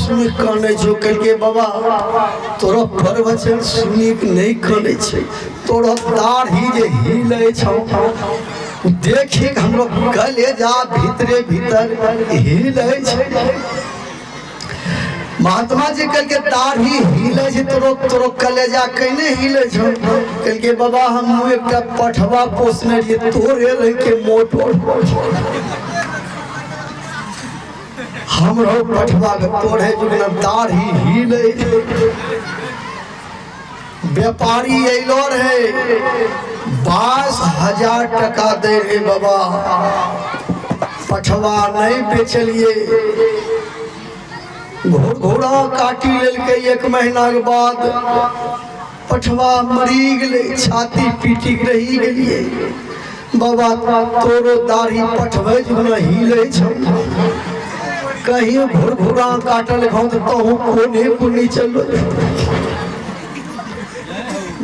सुनी काने जो कल के बाबा तोरा प्रवचन सुनी नहीं काने छे, तोरा दाढ़ी जे हिले छौ देखी हमरो कलेजा भीतरे भीतर हिले छे। महात्मा जी कल के दाढ़ी हिले छे, तोरो कलेजा कने हिले छौ? कल के बाबा हम एक पठवा पोसने रहिए तोरे रह के मोट हमरो पठवा के तोड़े जुगना दाढ़ी हिले। व्यापारी अलो रहे 22,000 टका दे रे बाबा, पठवा नहीं बेचलिए, घोड़ा काटी लेलके। 1 महीना के बाद पठवा मरी गेले, छाती पीटी रही गेलिए। बाबा तोरो दाढ़ी पठवे जुगना हिले छौ, कहीं घोड़ा काटल खाऊ तो कोने कोनी चलो।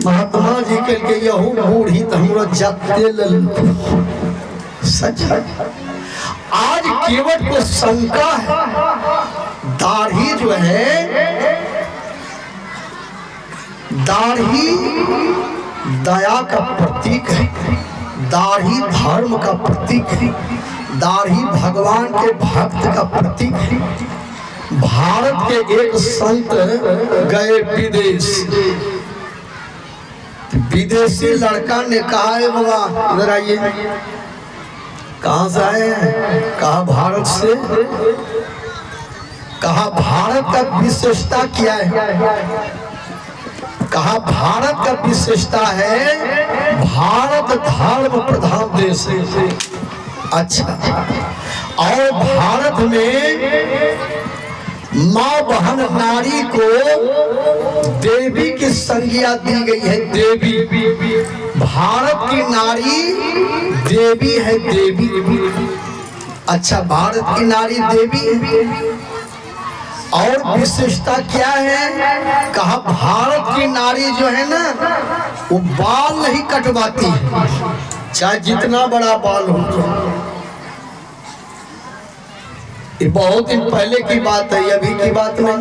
महात्मा जी कल के यहू बूढ़ी तो हमरा जाते लल सच। आज केवट को शंका है, दाढ़ी जो है, दाढ़ी दया का प्रतीक है, दाढ़ी धर्म का प्रतीक है, दाढ़ी भगवान के भक्त का प्रतीक है। भारत के एक संत गए विदेश, विदेशी लड़का ने कहा है बाबा इधर आइए। कहाँ से आए हैं? कहा भारत से। कहा भारत का विशेषता क्या है? कहा भारत का विशेषता है भारत धर्म प्रधान देश है। अच्छा, और भारत में माँ बहन नारी को देवी की संज्ञा दी गई है, देवी। भारत की नारी देवी है, देवी। अच्छा, भारत की नारी देवी है। और विशेषता क्या है? कहा भारत की नारी जो है ना वो बाल नहीं कटवाती है, चाहे जितना बड़ा बाल हो। ये बहुत दिन पहले की बात है, अभी की बात नहीं।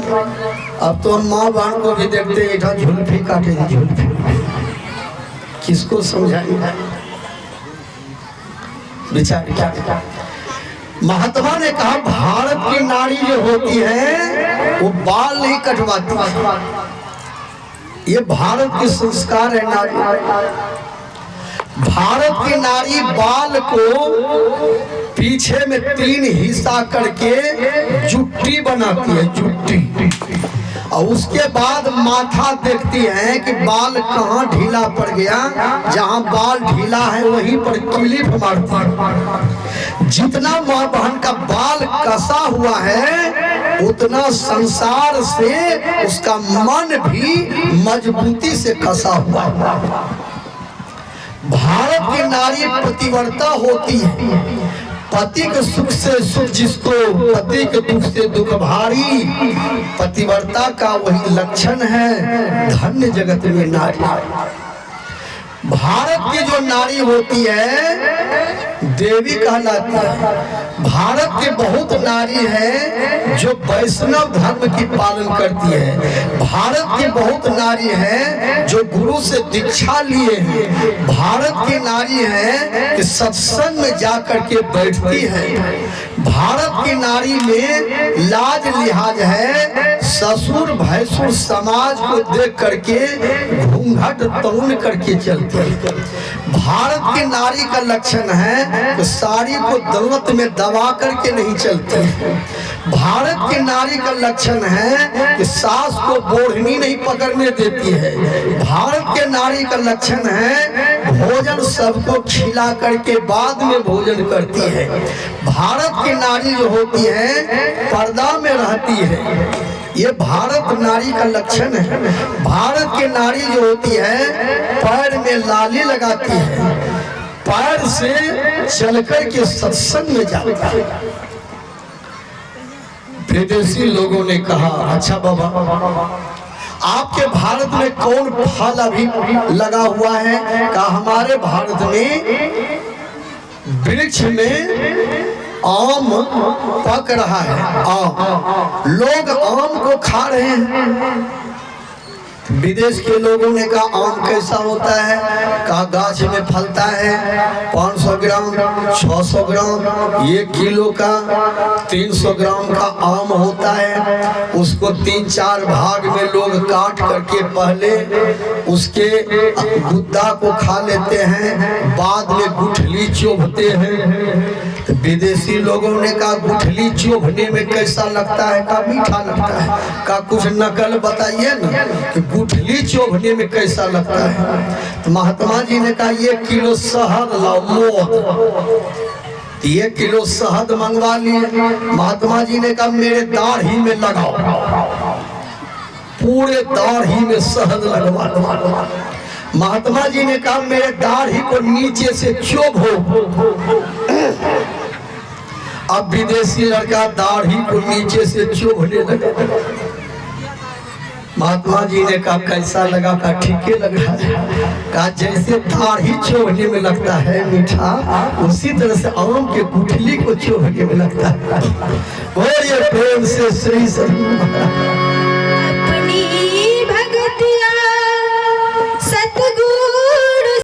अब तो हम माँ बहन को भी देखते हैं झुलफी काटे, झुलफी किसको समझाएंगे बेचारी। क्या महात्मा ने कहा भारत की नारी जो होती है वो बाल नहीं कटवाती, ये भारत के संस्कार है। नारी, भारत की नारी बाल को पीछे में 3 हिस्सा करके जुट्टी बनाती है, जुट्टी। और उसके बाद माथा देखती है कि बाल कहाँ ढीला पड़ गया, जहाँ बाल ढीला है वहीं पर क्लिप मारती है। जितना माँ बहन का बाल कसा हुआ है उतना संसार से उसका मन भी मजबूती से कसा हुआ है। भारत की नारी पतिव्रता होती है, पति के सुख से सुख जिसको, पति के दुख से दुख भारी, पतिव्रता का वही लक्षण है। धन्य जगत में नारी। भारत की जो नारी होती है देवी कहलाती है। भारत की बहुत नारी है जो वैष्णव धर्म की पालन करती है। भारत की बहुत नारी है जो गुरु से दीक्षा लिए हैं। भारत की नारी है कि सत्संग में जाकर के बैठती है। भारत की नारी में लाज लिहाज है, ससुर भैंसुर समाज को देख करके घूंघट तौन करके चलती है। भारत की नारी का लक्षण है कि साड़ी को दौलत में दबा करके नहीं चलती है। भारत की नारी का लक्षण है कि सास को बोढ़नी नहीं पकड़ने देती है। भारत के नारी का लक्षण है भोजन सबको खिला करके बाद में भोजन करती है। भारत की नारी जो होती है पर्दा में रहती है, ये भारत नारी का लक्षण है। भारत की नारी जो होती है पैर में लाली लगाती है, पैर से चलकर के सत्संग में जाती है। विदेशी लोगों ने कहा अच्छा बाबा आपके भारत में कौन फल अभी लगा हुआ है? कहा हमारे भारत में वृक्ष में आम पक रहा है, आम, लोग आम को खा रहे हैं। विदेश के लोगों ने कहा आम कैसा होता है, कहा गाछ में फलता है, 500 ग्राम 600 ग्राम 1 किलो का 300 ग्राम का आम होता है। उसको 3-4 भाग में लोग काट करके पहले उसके गुद्दा को खा लेते हैं, बाद में गुठली चोभते हैं। तो विदेशी लोगों ने कहा गुठली चोभने में कैसा लगता है, कहा मीठा लगता है। कहा कुछ नकल बताइए ना कि गुठली चोभने में कैसा लगता है। तो महात्मा जी ने कहा 1 किलो शहद लाओ, मोद 1 किलो शहद मंगवा लिए। महात्मा जी ने कहा मेरे दाढ़ी में लगाओ, पूरे दाढ़ी में शहद लगवा दो। महात्मा जी ने कहा मेरे दाढ़ी को नीचे से चोभो। अब विदेशी लड़का दाढ़ी को नीचे से चोभने लगा। महात्मा जी ने कहा कैसा लगा, कहा ठीक है लग रहा है। कहा जैसे दाढ़ी चोभने में लगता है मीठा, उसी तरह से आम के गुठली को चोभने में लगता है। बोलिए प्रेम से श्री सद्गुरु महाराज।